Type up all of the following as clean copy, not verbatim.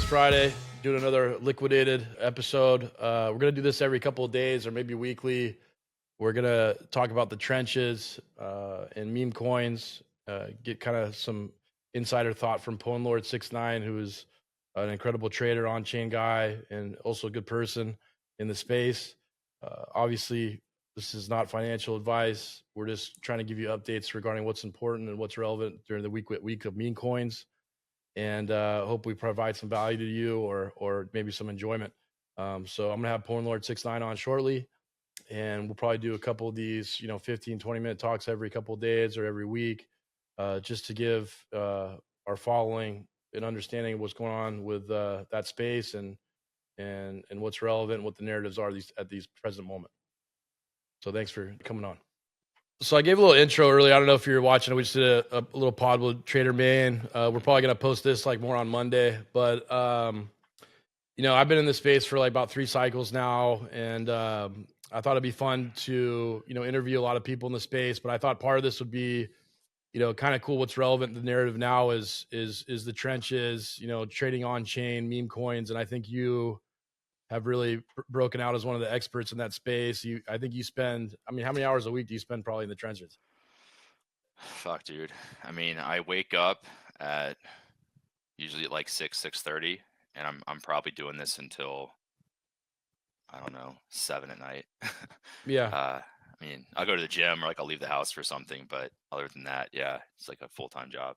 It's Friday, doing another Liquidated episode. We're going to do this every couple of days or maybe weekly. We're going to talk about the trenches and meme coins, get kind of some insider thought from Pwnlord69, who is an incredible trader, on-chain guy, and also a good person in the space. Obviously, this is not financial advice. We're just trying to give you updates regarding what's important and what's relevant during the week of meme coins, and hope we provide some value to you or maybe some enjoyment. So I'm gonna have Pwnlord69 on shortly, and we'll probably do a couple of these, 15-20 minute talks every couple of days or every week, just to give our following an understanding of what's going on with that space and what's relevant, what the narratives are at these present moment. So thanks for coming on. So I gave a little intro earlier. I don't know if you're watching. We just did a little pod with Trader Main. We're probably gonna post this like more on Monday, but I've been in this space for like about 3 cycles now, and I thought it'd be fun to interview a lot of people in the space. But I thought part of this would be kind of cool. What's relevant in the narrative now is the trenches, trading on chain meme coins, and I think you have really broken out as one of the experts in that space. I think you spend, how many hours a week do you spend probably in the trenches? Fuck, dude. I mean, I wake up at usually at like 6:30, and I'm probably doing this until, I don't know, 7 at night. Yeah. I mean, I'll go to the gym or like I'll leave the house for something, but other than that, yeah, it's like a full-time job.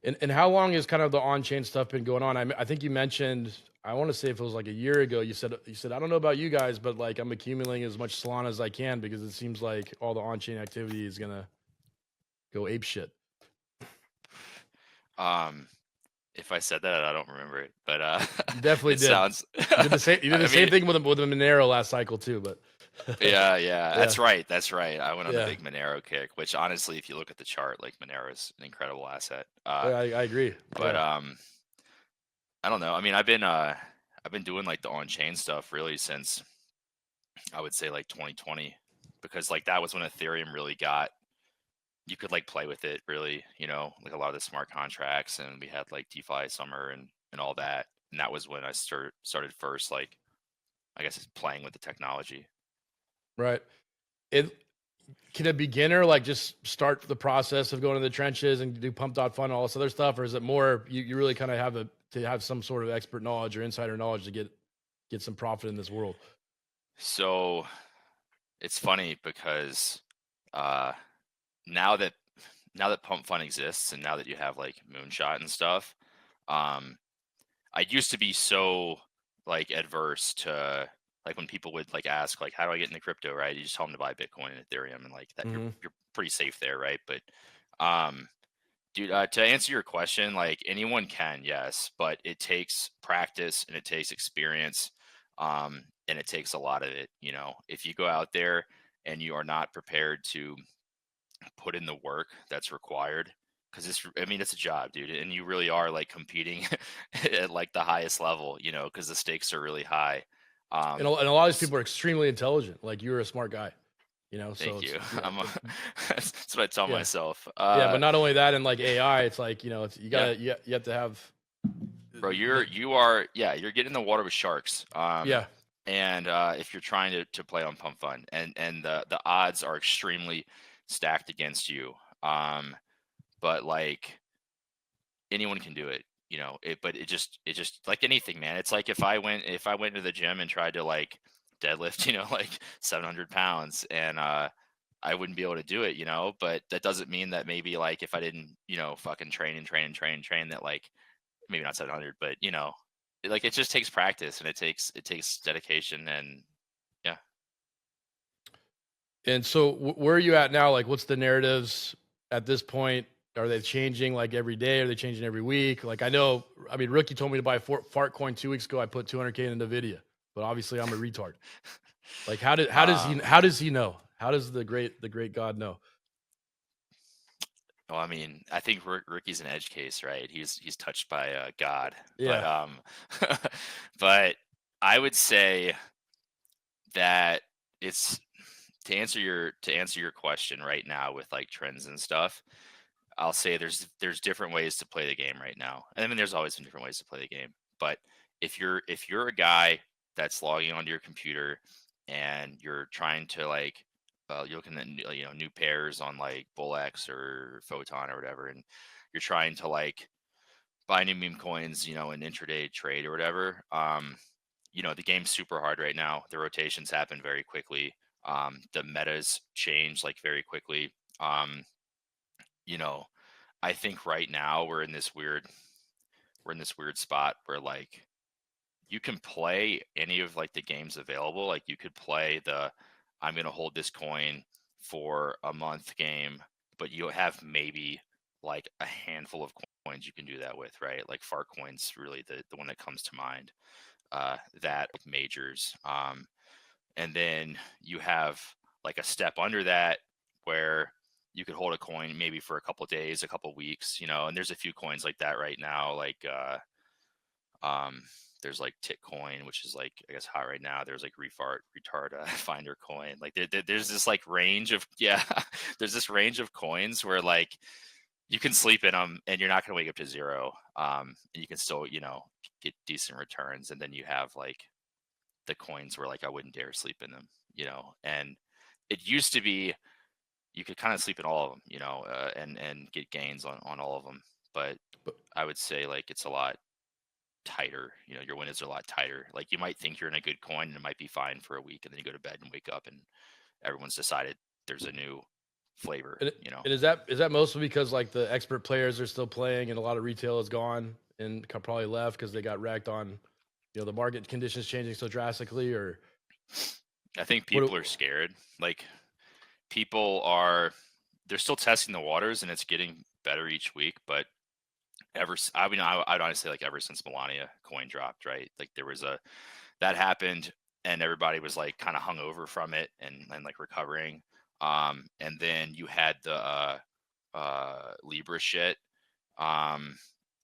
And how long has kind of the on-chain stuff been going on? I think you mentioned, I want to say if it was like a year ago, you said, I don't know about you guys, but like I'm accumulating as much Solana as I can because it seems like all the on-chain activity is going to go ape shit. If I said that, I don't remember it, but You definitely it did. sounds. You did the same. You did the same thing with the Monero last cycle too, but yeah, that's right. I went on the Yeah. big Monero kick, which honestly, if you look at the chart, like Monero is an incredible asset. Yeah, I agree. But Yeah. I don't know. I mean, I've been doing like the on-chain stuff really since I would say like 2020, because like that was when Ethereum really got, you could like play with it really, like a lot of the smart contracts, and we had like DeFi summer and all that. And that was when I started first, like, I guess, playing with the technology. Right. Can a beginner like just start the process of going to the trenches and do pump.fun and all this other stuff, or is it more you really kind of have some sort of expert knowledge or insider knowledge to get some profit in this world? So it's funny because uh, now that Pump Fun exists, and now that you have like Moonshot and stuff, um, I used to be so like adverse to, like, when people would like ask like, how do I get into crypto, right? You just tell them to buy Bitcoin and Ethereum, and like that you're pretty safe there, right? But dude, to answer your question, like, anyone can, yes, but it takes practice and it takes experience, and it takes a lot of it. If you go out there and you are not prepared to put in the work that's required, because it's a job, dude, and you really are like competing at like the highest level, because the stakes are really high. And a lot of these people are extremely intelligent. Like, you're a smart guy, so Thank you. yeah, That's what I tell yeah, myself. yeah. But not only that, and like AI, it's like it's you gotta you have to have. Bro, you're getting in the water with sharks. Yeah. And if you're trying to play on Pump Fun, and the odds are extremely stacked against you. But like, anyone can do it, but it just like anything, man. It's like if I went to the gym and tried to like deadlift, like 700 pounds, and I wouldn't be able to do it, but that doesn't mean that maybe like if I didn't, fucking train that, like, maybe not 700, but like, it just takes practice, and it takes dedication, and yeah. And so where are you at now? Like, what's the narratives at this point? Are they changing like every day? Are they changing every week? Like, Rookie told me to buy fart coin 2 weeks ago. I put 200K into Nvidia, but obviously I'm a retard. Like, how does he know? How does the great God know? Well, I mean, I think Rickie's an edge case, right? He's touched by God. Yeah. But I would say that it's, to answer your question right now with like trends and stuff. I'll say there's different ways to play the game right now. And I mean, there's always been different ways to play the game, but if you're a guy that's logging onto your computer and you're trying to like you're looking at new pairs on like Bullx or Photon or whatever, and you're trying to like buy new meme coins, in intraday trade or whatever. The game's super hard right now. The rotations happen very quickly. The metas change like very quickly. You know, I think right now we're in this weird spot where like you can play any of like the games available. Like you could play the I'm gonna hold this coin for a month game, but you have maybe like a handful of coins you can do that with, right? Like fart coins really the one that comes to mind. That like, majors. And then you have like a step under that where you could hold a coin maybe for a couple days, a couple weeks, and there's a few coins like that right now. Like um, there's like Titcoin, which is like I guess hot right now. There's like retard finder coin. Like there's this like range of yeah, there's this range of coins where like you can sleep in them and you're not going to wake up to zero. And you can still get decent returns. And then you have like the coins where like I wouldn't dare sleep in them. And it used to be you could kind of sleep in all of them, and get gains on all of them. But But I would say like it's a lot tighter. Your windows are a lot tighter. Like you might think you're in a good coin and it might be fine for a week, and then you go to bed and wake up and everyone's decided there's a new flavor. and is that mostly because like the expert players are still playing and a lot of retail is gone and probably left because they got wrecked on the market conditions changing so drastically, or I think what? people are scared. Like people are, they're still testing the waters and it's getting better each week. But I'd honestly say like ever since Melania coin dropped, right? Like that happened and everybody was like kind of hung over from it and like recovering. And then you had the Libra shit. Um,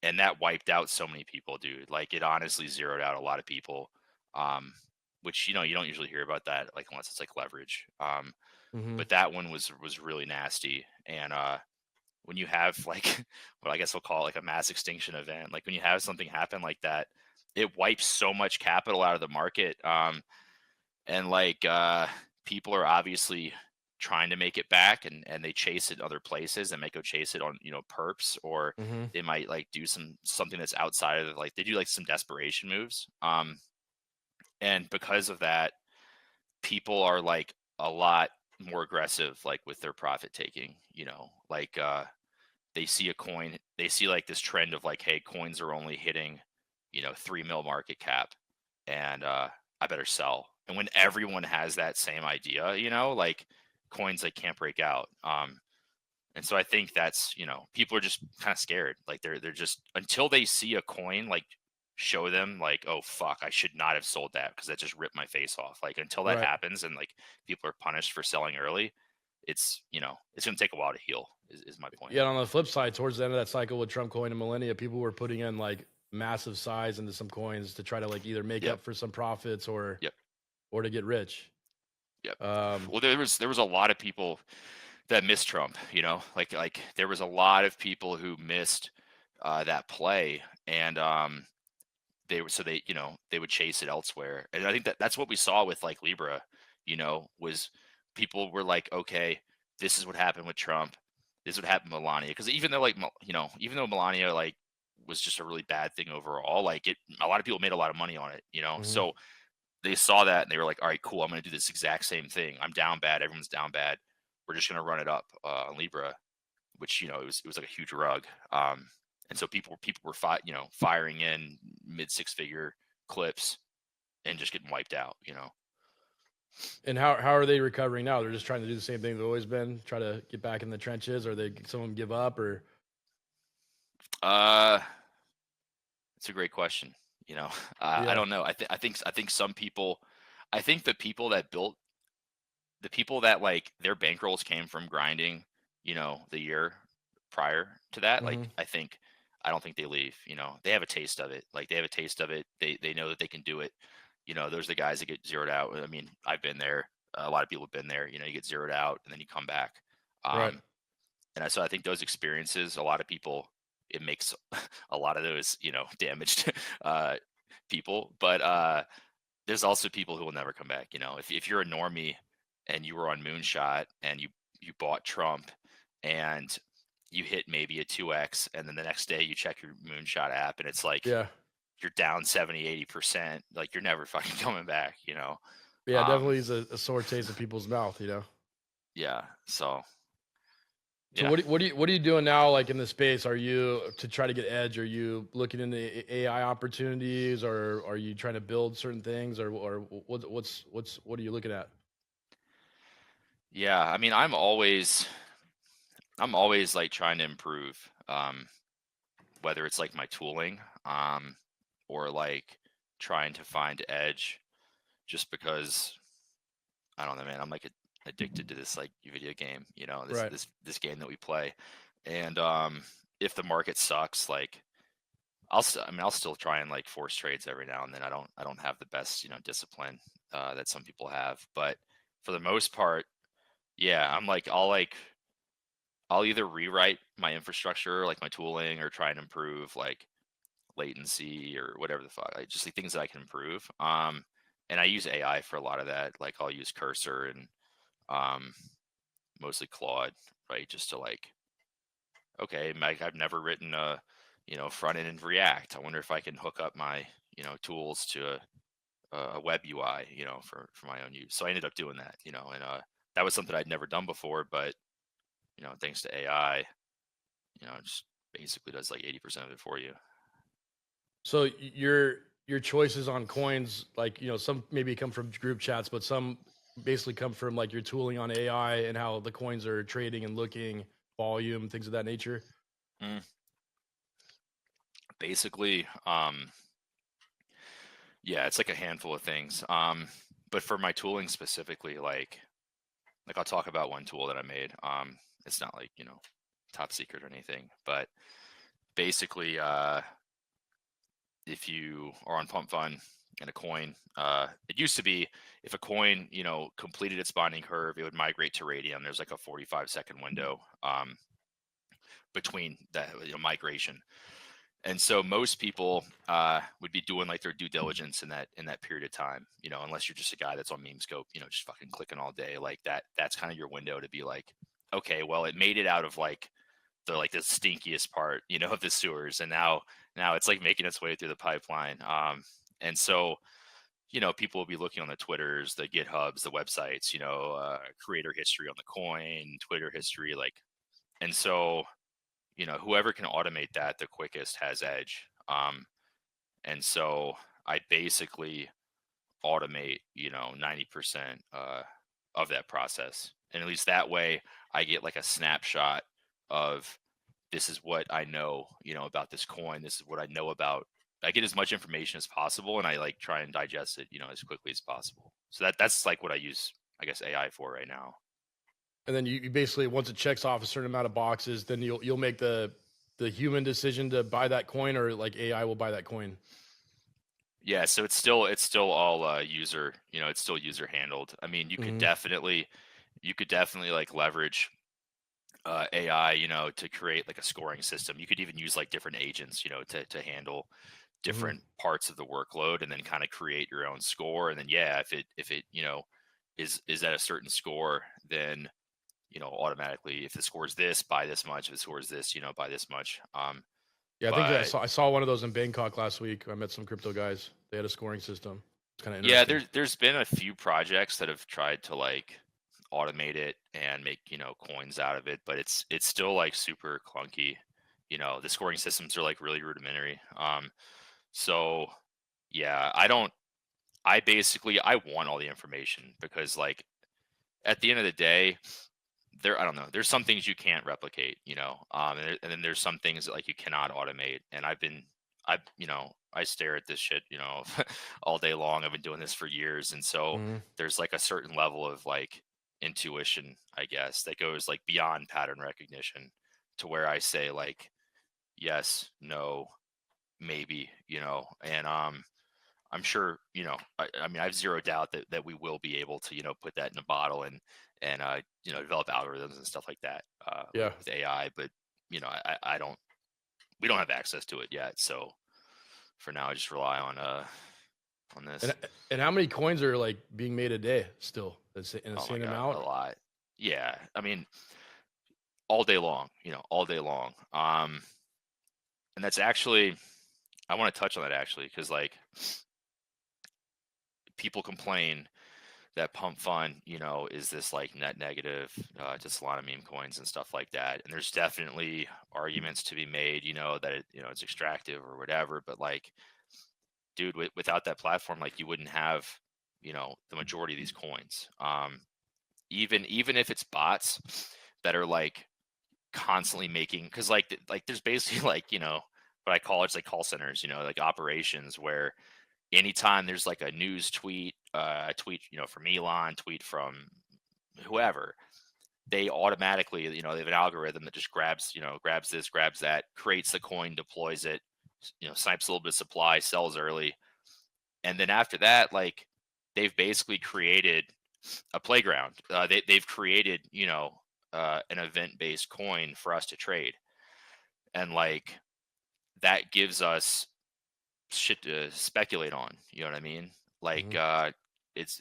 and that wiped out so many people, dude. Like it honestly zeroed out a lot of people. Um, which you don't usually hear about that, like unless it's like leverage. Mhm. But that one was really nasty. And when you have like what I guess we'll call it like a mass extinction event, like when you have something happen like that, it wipes so much capital out of the market. And like people are obviously trying to make it back and they chase it other places and might go chase it on perps, or Mhm. they might like do something that's outside of like they do like some desperation moves. And because of that, people are like a lot more aggressive like with their profit taking, like they see a coin, they see like this trend of like, hey, coins are only hitting 3 mil market cap, and I better sell. And when everyone has that same idea, like coins like can't break out. And so I think that's people are just kind of scared. Like they're just until they see a coin like show them like, oh fuck, I should not have sold that because that just ripped my face off. Like until that Right. happens and like people are punished for selling early, it's gonna take a while to heal. Is my point. Yeah, and on the flip side, towards the end of that cycle with Trump coin and Millennia, people were putting in like massive size into some coins to try to like either make Yep. up for some profits or Yep. to get rich. Yep. Um, Well, there was a lot of people that missed Trump. Like there was a lot of people who missed that play, and they would chase it elsewhere. And I think that's what we saw with like Libra. Was people were like, okay, this is what happened with Trump. This is what happened with Melania. Because even though like even though Melania like was just a really bad thing overall, like a lot of people made a lot of money on it. mhm. So they saw that and they were like, all right, cool, I'm going to do this exact same thing. I'm down bad. Everyone's down bad. We're just going to run it up on Libra, which, it was like a huge rug. And so people were firing in mid 6-figure clips and just getting wiped out. And how are they recovering now? They're just trying to do the same thing they've always been, try to get back in the trenches, or some of them give up, or Uh, it's a great question. I yeah. don't know. I think some people, I think the people that like their bankrolls came from grinding, the year prior to that, like Mhm. I don't think they leave. They have a taste of it. Like they have a taste of it. They know that they can do it. Those are the guys that get zeroed out. I mean, I've been there. A lot of people have been there. You get zeroed out and then you come back. Right. Um, so I think those experiences, a lot of people, it makes a lot of those, damaged people, but there's also people who will never come back. If you're a normie and you were on Moonshot and you bought Trump and you hit maybe a 2x, and then the next day you check your Moonshot app and it's like Yeah. you're down 70-80%, like you're never fucking coming back. Yeah, Um, definitely is a sore taste in people's mouth, you know? yeah. So So yeah. what are you doing now, like in the space? Are you to try to get edge? Are you looking into AI opportunities, or are you trying to build certain things, or what are you looking at? Yeah. I mean, I'm always like trying to improve. Whether it's like my tooling, or like trying to find edge, just because I don't know, man. I'm like addicted to this like video game, this Right. this this game that we play. And if the market sucks, like I mean, I'll still try and like force trades every now and then. I don't have the best, discipline that some people have, but for the most part, yeah, I'll either rewrite my infrastructure, like my tooling, or try and improve like latency or whatever the fuck, like just like things that I can improve. And I use AI for a lot of that. Like I'll use Cursor and um, mostly Claude, right? Just to like, okay, Mike, I've never written a, front end in React. I wonder if I can hook up my, tools to a web UI, for my own use. So I ended up doing that, and that was something I'd never done before, but thanks to AI, it just basically does like 80% of it for you. So your choices on coins, like some maybe come from group chats, but some basically come from like your tooling on AI and how the coins are trading and looking, volume, things of that nature. Mm. Basically, yeah, it's like a handful of things. But for my tooling specifically, like I'll talk about one tool that I made. It's not like, top secret or anything, but basically, if you are on Pump Fun and a coin, it used to be if a coin, completed its bonding curve, it would migrate to Radium. There's like a 45-second window between that migration. And so most people would be doing like their due diligence in that period of time, unless you're just a guy that's on meme scope, just fucking clicking all day like that. That's kind of your window to be like, okay, well, it made it out of like the stinkiest part, of the sewers, and now it's like making its way through the pipeline. And so people will be looking on the Twitters, the GitHubs, the websites, creator history on the coin, Twitter history, like, and so whoever can automate that the quickest has edge. And so I basically automate 90% of that process, and at least that way I get like a snapshot of this is what I know about this coin, this is what I know about. I get as much information as possible, and I like try and digest it as quickly as possible. So that's like what I use, I guess, AI for right now. And then you basically, once it checks off a certain amount of boxes, then you'll make the human decision to buy that coin, or like AI will buy that coin. Yeah, so it's still all user, it's still user handled. I mean, Hmm. you could definitely like leverage AI, to create like a scoring system. You could even use like different agents, to handle Hmm. different parts of the workload, and then kind of create your own score. And then yeah, if it is at a certain score, then automatically if the score is this, buy this much. If the score is this, buy this much. Yeah, I think But I saw one of those in Bangkok last week. I met some crypto guys. They had a scoring system. It's kind of yeah, interesting. there's been a few projects that have tried to like automate it and make coins out of it, but it's still like super clunky. The scoring systems are like really rudimentary. So yeah, I want all the information, because like at the end of the day, I don't know, there's some things you can't replicate, and then there's some things that like you cannot automate. And I stare at this shit, all day long. I've been doing this for years, and so Hmm. there's like a certain level of like intuition, I guess, that goes like beyond pattern recognition, to where I say like yes, no, maybe, and I'm sure, I mean, I have zero doubt that we will be able to, put that in a bottle and develop algorithms and stuff like that, Yeah. with AI. But, I don't, we don't have access to it yet. So, for now, I just rely on this. And how many coins are like being made a day still? In a Oh my insane god, a amount. lot. Yeah, I mean, all day long, all day long. And that's actually, I want to touch on that actually, because like people complain that pump fun, is this like net negative to Solana meme coins and stuff like that. And there's definitely arguments to be made, that it's extractive or whatever. But like, dude, without that platform, like you wouldn't have, the majority of these coins. Even if it's bots that are like constantly making, because like there's basically like what I call it's like call centers, like operations where anytime there's like a news tweet, tweet from Elon, tweet from whoever, they automatically they have an algorithm that just grabs this, grabs that, creates the coin, deploys it, snipes a little bit of supply, sells early, and then after that, like they've basically created a playground. They've created an event based coin for us to trade, and like that gives us shit to speculate on. You know what I mean? Like Mhm. it's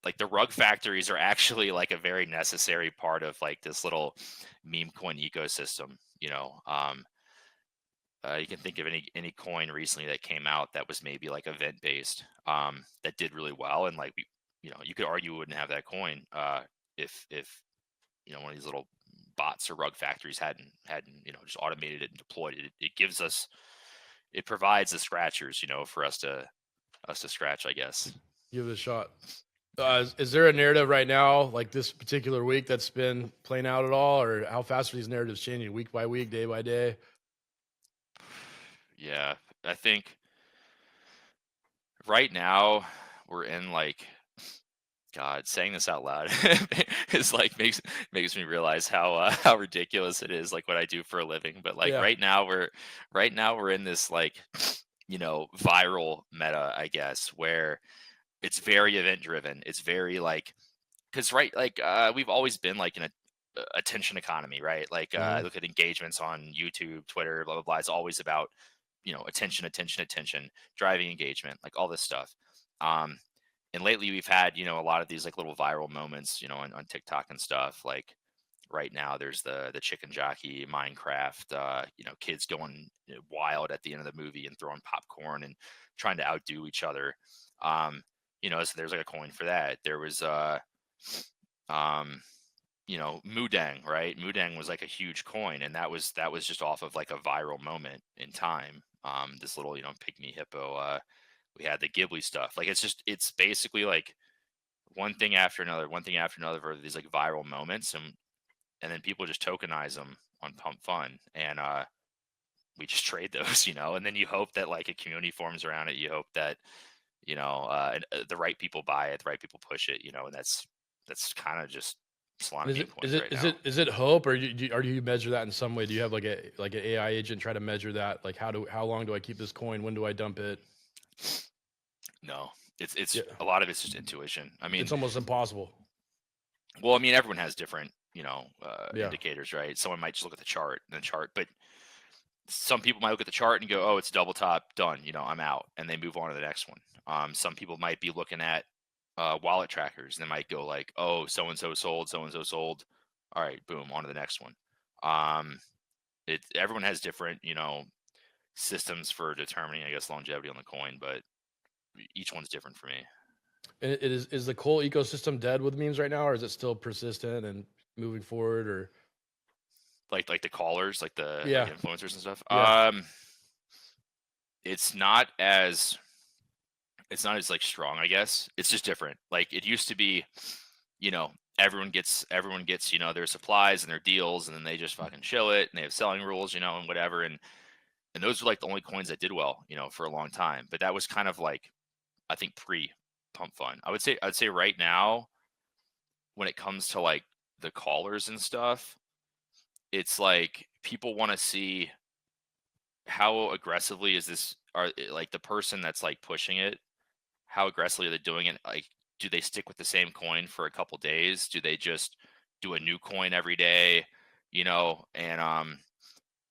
like the rug factories are actually like a very necessary part of like this little meme coin ecosystem. You can think of any coin recently that came out that was maybe like event based, that did really well, and like you could argue we wouldn't have that coin if one of these little bots or rug factories hadn't just automated it and deployed it. It gives us, it provides the scratchers for us to scratch, I guess. Give it a shot. Is there a narrative right now, like this particular week, that's been playing out at all, or how fast are these narratives changing week by week, day by day? Yeah, I think right now we're in like, God, saying this out loud is like makes me realize how ridiculous it is, like what I do for a living. But like Yeah. right now we're in this like viral meta, I guess, where it's very event driven. It's very like, because like we've always been like in a attention economy, right? Like I Hmm. look at engagements on YouTube, Twitter, blah blah blah. It's always about attention, attention, attention, driving engagement, like all this stuff. Um, and lately we've had a lot of these like little viral moments, on TikTok and stuff. Like right now, there's the chicken jockey Minecraft, kids going wild at the end of the movie and throwing popcorn and trying to outdo each other. Um, so there's like a coin for that. There was um Mudang, right? Mudang was like a huge coin, and that was just off of like a viral moment in time. This little pygmy hippo. We had the Ghibli stuff. Like it's basically like one thing after another for these like viral moments, and then people just tokenize them on Pump Fun, and we just trade those, and then you hope that like a community forms around it. You hope that the right people buy it, the right people push it, and that's kind of just Solana And is meme it is coins it right is now. it is it hope, or do you measure that in some way? Do you have like an AI agent try to measure that? Like how long do I keep this coin? When do I dump it? No, it's Yeah, a lot of it's just intuition. I it's mean, almost impossible. well, I mean, everyone has different, Yeah. indicators, right? Someone might just look at the chart, but some people might look at the chart and go, "Oh, it's double top, done. I'm out," and they move on to the next one. Some people might be looking at wallet trackers, and they might go like, "Oh, so and so sold, so and so sold. All right, boom, on to the next one." Um, everyone has different, systems for determining, I guess, longevity on the coin, but each one's different for me. And is the whole ecosystem dead with memes right now, or is it still persistent and moving forward? Or Like the callers, like the like yeah, influencers and stuff. yeah. It's not as like strong, I guess. It's just different. Like it used to be, you know, everyone gets, their supplies and their deals, and then they just fucking chill it, and they have selling rules, and whatever. And those were like the only coins that did well, for a long time. But that was kind of like, I think, pre Pump Fun. I'd say right now, when it comes to like the callers and stuff, it's like people want to see how aggressively is this, like the person that's like pushing it, how aggressively are they doing it? Like, do they stick with the same coin for a couple days? Do they just do a new coin every day? And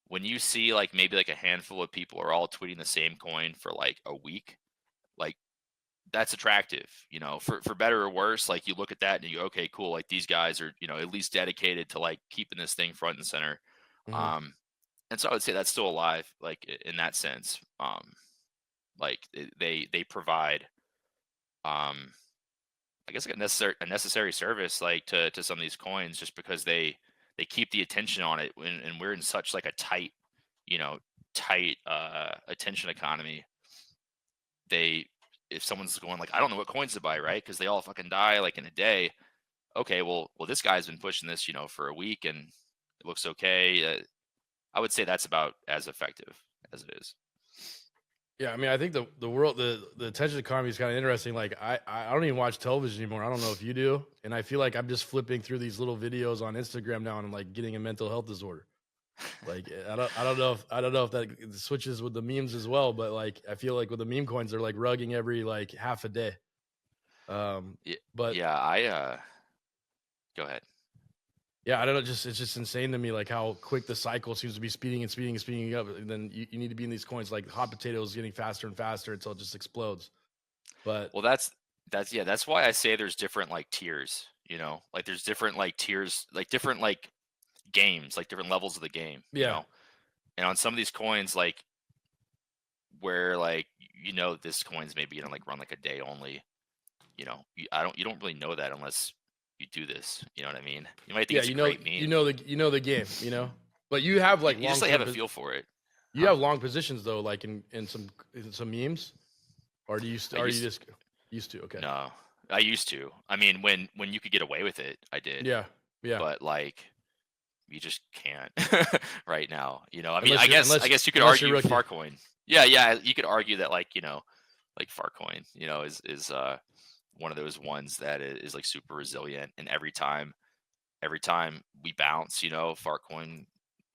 when you see like maybe like a handful of people are all tweeting the same coin for like a week, like that's attractive, for better or worse. Like you look at that and you go, okay, cool. Like these guys are, at least dedicated to like keeping this thing front and center. Hmm. And so I would say that's still alive, like in that sense. Like they provide, um, I guess like a necessary service like to some of these coins, just because they keep the attention on it, and we're in such like a tight, you know, tight attention economy. They If someone's going like, I don't know what coins to buy, right? Because they all fucking die like in a day. Okay, well, this guy's been pushing this, for a week, and it looks okay. I would say that's about as effective as it is. Yeah, I mean, I think the world, the attention economy is kind of interesting. Like, I don't even watch television anymore. I don't know if you do, and I feel like I'm just flipping through these little videos on Instagram now, and I'm like getting a mental health disorder. Like, I don't know if that switches with the memes as well, but like, I feel like with the meme coins, they're like rugging every like half a day. Yeah, But yeah. I Go ahead. yeah, I don't know. It's just insane to me, like how quick the cycle seems to be speeding and speeding and speeding up. And then you need to be in these coins, like hot potatoes, getting faster and faster until it just explodes. But Well, that's why I say there's different like tiers. Like there's different like tiers, like different like games, like different levels of the game. yeah, And on some of these coins, like where like this coin's maybe gonna like run like a day only. You don't really know that unless you do this. You know what I mean? You might think yeah, it's a great meme. you know the game, But you have You, like you just like have a feel for it, you huh? have long positions though, like in some memes, or do you I are you used just used to? Okay, No, I used to. I mean, when you could get away with it, I did. yeah, yeah. But like you just can't right now. I mean, Unless I guess you could unless you're argue rookie. Farcoin. Yeah, you could argue that like Farcoin, is one of those ones that is like super resilient, and every time we bounce, Farcoin,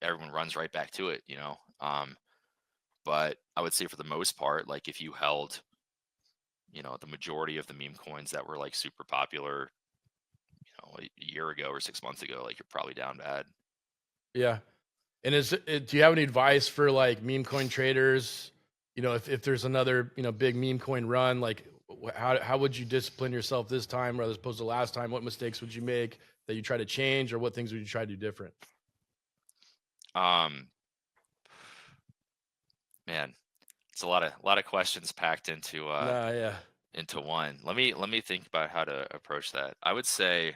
everyone runs right back to it. But I would say for the most part, like if you held, the majority of the meme coins that were like super popular, a year ago or 6 months ago, like you're probably down bad. Yeah. And do you have any advice for like meme coin traders? If there's another big meme coin run, like how would you discipline yourself this time, as opposed to last time? What mistakes would you make that you try to change, or what things would you try to do different? Um, Man, it's a lot of questions packed Nah, yeah, into one. Let me think about how to approach that. I would say,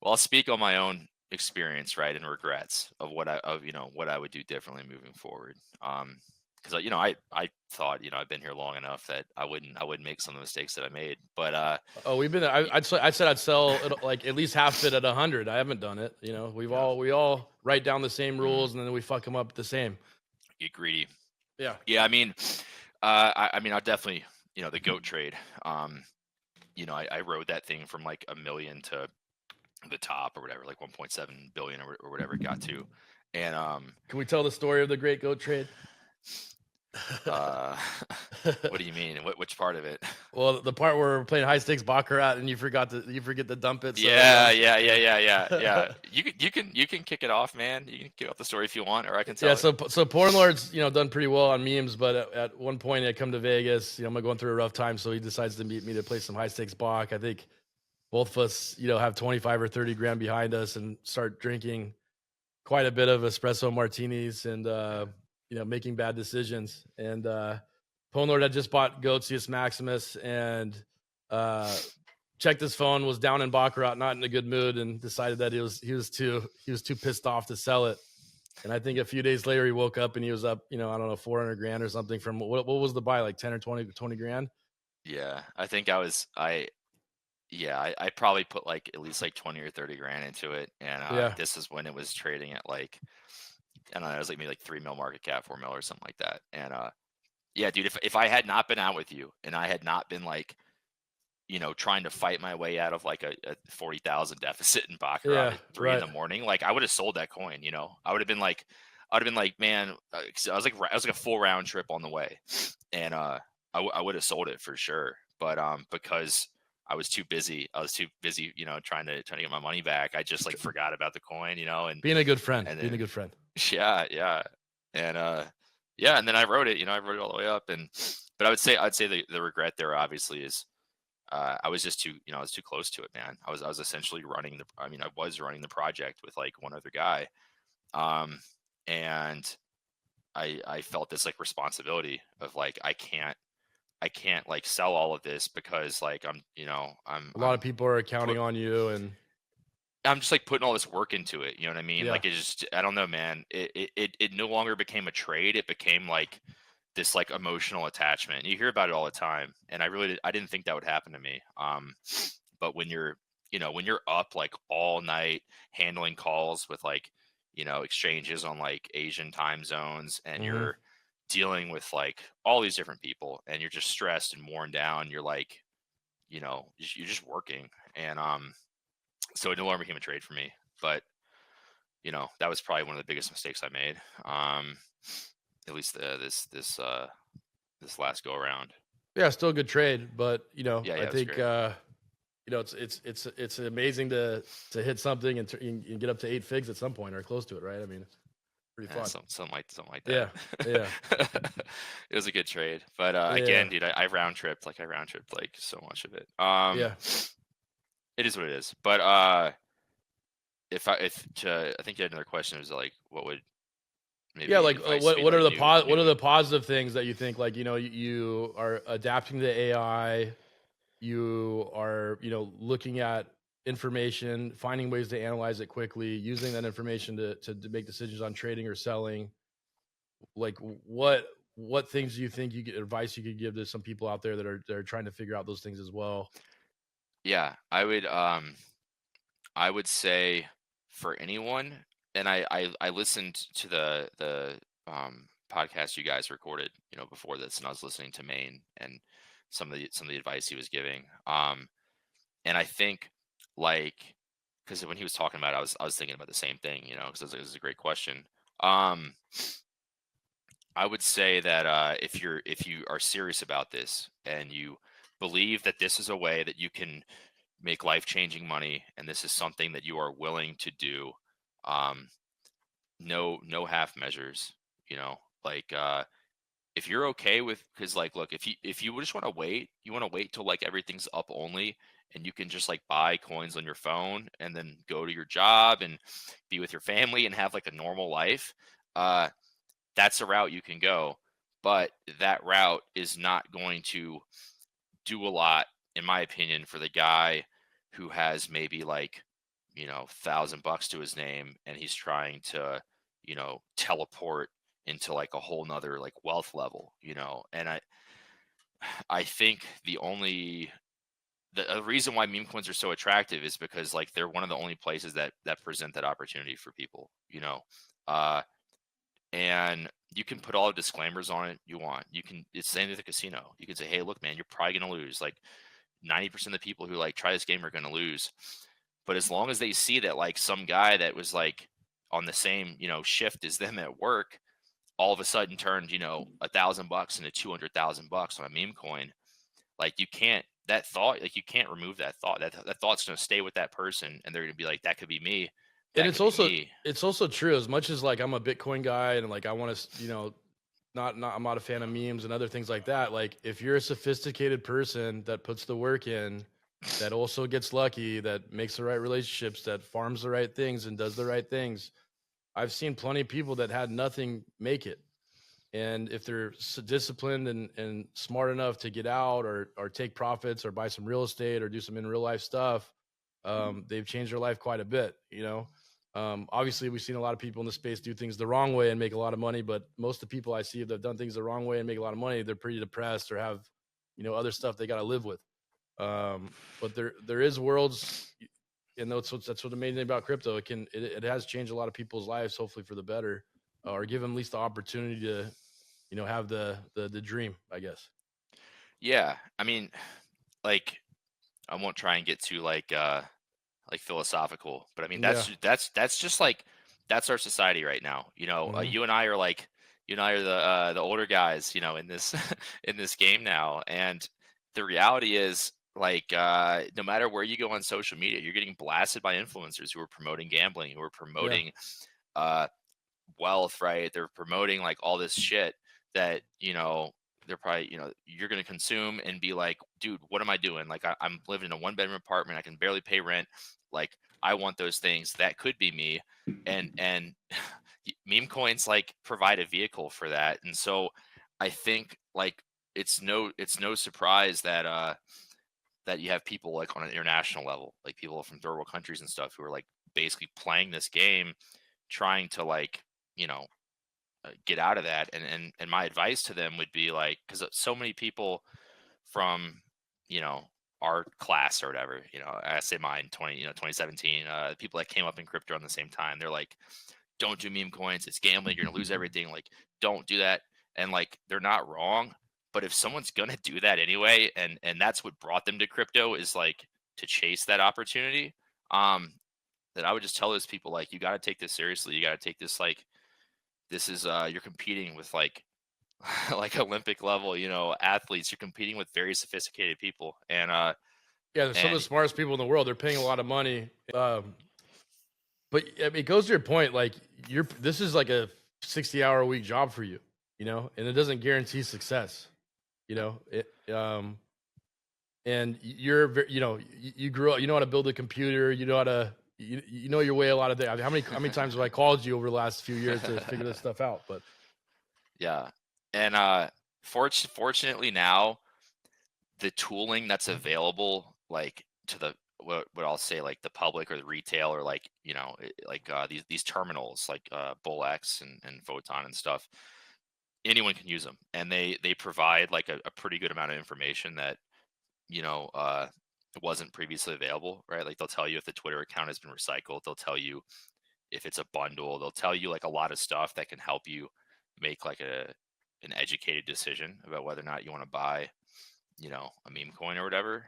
well, I'll speak on my own experience, right, and regrets of what I would do differently moving forward. Because I thought I've been here long enough that I wouldn't make some of the mistakes that I made. But oh, we've been. I said I'd sell it, like at least half of it at 100. I haven't done it. yeah, We all write down the same mm, rules, and then we fuck them up the same. get greedy. Yeah, Yeah, I mean, I definitely the goat trade. I rode that thing from like a million to the top or whatever, like 1.7 billion or whatever it got to. And can we tell the story of the great goat trade? uh what do you mean? Which part of it? Well, the part where we're playing high stakes baccarat and you forget to dump it. So, Yeah. You can kick it off, man. You can kick off the story if you want, or I can tell yeah. it. So Pwnlord's done pretty well on memes, but at one point I come to Vegas. I'm going through a rough time, so he decides to meet me to play some high stakes bach. I think both of us have 25 or 30 grand behind us and start drinking quite a bit of espresso martinis and making bad decisions. And Pwnlord had just bought Goatsius Maximus and checked his phone, was down in baccarat, not in a good mood, and decided that he was too pissed off to sell it. And I think a few days later he woke up and he was up, I don't know, 400 grand or something from what was the buy, like 10 or 20 grand? Yeah, I think I probably put like at least like 20 or 30 grand into it, and Yeah. this is when it was trading at like, I don't know, it was like maybe like 3 mil market cap, 4 mil or something like that. And yeah, dude, if I had not been out with you and I had not been like, trying to fight my way out of like a 40,000 deficit in baccarat Yeah. at 3 in Right. the morning, like I would have sold that coin. I would have been like, man, 'cause I was like a full round trip on the way, and I would have sold it for sure. But because I was too busy. Trying to get my money back. I just like forgot about the coin, and Being a good friend. and Being a then good friend. yeah. And yeah, and then I wrote it, I wrote it all the way up. But I'd say the regret there obviously is I was just too, I was too close to it, man. I was essentially I was running the project with like one other guy. Um and I felt this like responsibility of like I can't like sell all of this because like A lot of people are counting put, on you, and I'm just like putting all this work into it. You know what I mean? yeah. Like I don't know, man. It no longer became a trade. It became like this like emotional attachment. You hear about it all the time, and I didn't think that would happen to me. But when when you're up like all night handling calls with like exchanges on like Asian time zones, and Mhm. you're dealing with like all these different people, and you're just stressed and worn down. You're like you're just working, and so it no longer became a trade for me. But that was probably one of the biggest mistakes I made. At least this last go around. Yeah, still a good trade, but Yeah, I it was think great. it's amazing to hit something and get up to 8 figs at some point or close to it, right? I mean, it's pretty Yeah, fun. something like that. Yeah, yeah, It was a good trade, but yeah, again, dude, I round tripped like so much of it. yeah, It is what it is. But I think you had another question. It was like, what would yeah. maybe Like, advice be what are like the what are new? the positive things that you think, like, you are adapting to AI, you are looking at information, finding ways to analyze it quickly, using that information to make decisions on trading or selling. Like, what things do you think advice you could give to some people out there that are trying to figure out those things as well? Yeah, I would say for anyone, and I listened to the podcast you guys recorded, before this, and I was listening to Maine and some of the advice he was giving. And I think like because when he was talking about it, I was thinking about the same thing, because it was a great question. Um, I would say that if you are serious about this and you believe that this is a way that you can make life changing money, and this is something that you are willing to do, um, no half measures, like if you're okay with, because like look, if you just want to wait, you want to wait till like everything's up only, and you can just like buy coins on your phone and then go to your job and be with your family and have like a normal life. uh that's a route you can go, but that route is not going to do a lot, in my opinion, for the guy who has maybe like, $1,000 to his name, and he's trying to, teleport into like a whole nother like wealth level, And I think the reason why meme coins are so attractive is because like they're one of the only places that present that opportunity for people, Uh, and you can put all the disclaimers on it you want. It's the same as the casino. You can say, hey, look, man, you're probably gonna lose. Like 90% of the people who like try this game are gonna lose. But as long as they see that like some guy that was like on the same, shift as them at work, all of a sudden turned, $1,000 into 200,000 bucks on a meme coin, like you can't that thought, like you can't remove that thought. That thought's gonna stay with that person, and they're gonna be like, that could be me. And That could be me. it's also true, as much as like I'm a Bitcoin guy and like I want to, not I'm not a fan of memes and other things like that. Like, if you're a sophisticated person that puts the work in, that also gets lucky, that makes the right relationships, that farms the right things and does the right things. I've seen plenty of people that had nothing make it. And if they're disciplined and smart enough to get out or take profits or buy some real estate or do some in real life stuff, they've changed their life quite a bit. Obviously, we've seen a lot of people in the space do things the wrong way and make a lot of money. But most of the people I see that have done things the wrong way and make a lot of money, they're pretty depressed or have, other stuff they got to live with. But there is worlds, and that's what amazing thing about crypto. It has changed a lot of people's lives, hopefully for the better, or give them at least the opportunity to have the dream, I guess. Yeah, I mean, like I won't try and get too like philosophical, but I mean Yeah. that's just like that's our society right now. Hmm. You and I are like you and I are the older guys, in this in this game now, and the reality is like no matter where you go on social media, you're getting blasted by influencers who are promoting gambling, who are Yeah. promoting uh wealth, right? They're promoting like all this shit that, they're probably, you're going to consume and be like, dude, what am I doing? Like, I'm living in a 1 bedroom apartment. I can barely pay rent. Like, I want those things. That could be me. And meme coins like provide a vehicle for that. And so I think like it's no surprise that that you have people like on an international level, like people from third world countries and stuff who are like basically playing this game, trying to like, you know, get out of that. And my advice to them would be like, because so many people from, you know, our class or whatever, I say mine 2017, people that came up in crypto on the same time, they're like, don't do meme coins, it's gambling, you're gonna lose everything, like don't do that. And like they're not wrong, but if someone's gonna do that anyway, and that's what brought them to crypto, is like to chase that opportunity, um that I would just tell those people like, you got to take this seriously, you got to take this like, this is you're competing with like like Olympic level, athletes. You're competing with very sophisticated people, Yeah, they're some of the and smartest people in the world. They're paying a lot of money. But I mean, it goes to your point. Like, this is like a 60-hour a week job for you, and it doesn't guarantee success. And you grew up. You know how to build a computer. You know how to you know your way a lot of things. I mean, how many times have I called you over the last few years to figure this stuff out? But yeah, and fortunately now the tooling that's available, like to the what I'll say, like the public or the retail, or like like these terminals like BullX and Photon and stuff, anyone can use them, and they provide like a pretty good amount of information that you know uh wasn't previously available, right? Like they'll tell you if the Twitter account has been recycled, they'll tell you if it's a bundle, they'll tell you like a lot of stuff that can help you make like an educated decision about whether or not you want to buy a meme coin or whatever.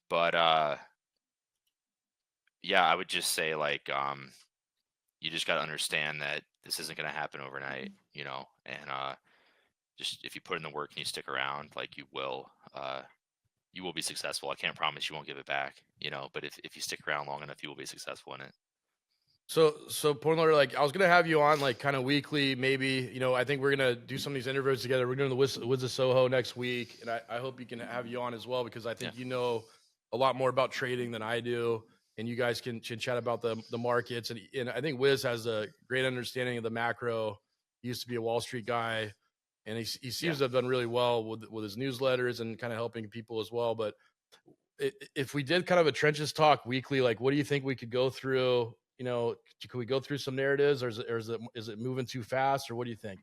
But yeah, I would just say like you just got to understand that this isn't going to happen overnight, and just if you put in the work and you stick around, like you will be successful. I can't promise you won't give it back, but if you stick around long enough, you will be successful in it. so Pwnlord, like I was gonna have you on like kind of weekly, maybe. I think we're gonna do some of these interviews together. We're doing the Wiz of Soho next week, and I hope you can have you on as well, because I Yeah. think you know a lot more about trading than I do, and you guys can chat about the markets, and I think Wiz has a great understanding of the macro. He used to be a Wall Street guy, and he Yeah. seems to have done really well with his newsletters and kind of helping people as well. But if we did kind of a trenches talk weekly, like what do you think we could go through? Could we go through some narratives, or is it moving too fast, or what do you think?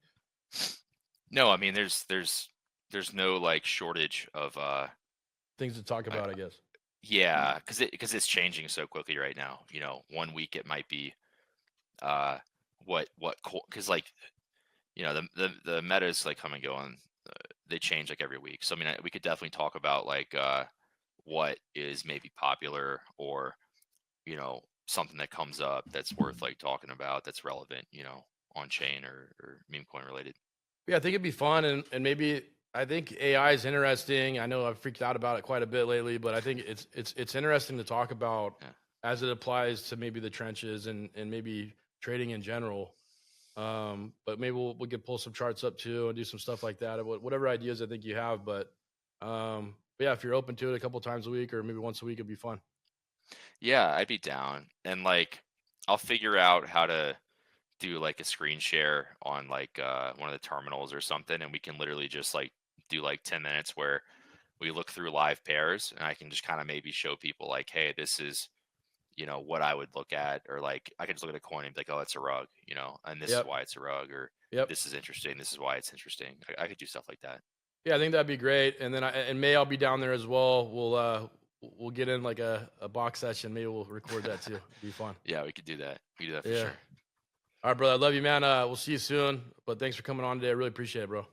No, I mean there's no like shortage of Things to talk I, about, I guess. yeah, because it's changing so quickly right now. 1 week it might be what because like the metas like come and go, and they change like every week. So I mean, we could definitely talk about like what is maybe popular, or something that comes up that's worth like talking about, that's relevant, on chain or meme coin related. Yeah, I think it'd be fun, and maybe I think AI is interesting. I know I've freaked out about it quite a bit lately, but I think it's interesting to talk about Yeah. as it applies to maybe the trenches and maybe trading in general. But maybe we could pull some charts up too and do some stuff like that. Whatever ideas I think you have, but yeah, if you're open to it a couple times a week or maybe once a week, it'd be fun. Yeah, I'd be down. And like I'll figure out how to do like a screen share on like one of the terminals or something, and we can literally just like do like 10 minutes where we look through live pairs, and I can just kind of maybe show people like, hey, this is what I would look at, or like I could just look at a coin and be like, oh, it's a rug, and this is Yep. why it's a rug, or Yep. this is interesting, this is why it's interesting. I could do stuff like that. Yeah, I think that'd be great. And then in May I'll be down there as well. We'll get in like a box session. Maybe we'll record that too. It'd be fun. Yeah, we could do that. We could do that for Yeah. sure. All right, brother. I love you, man. We'll see you soon. But thanks for coming on today. I really appreciate it, bro.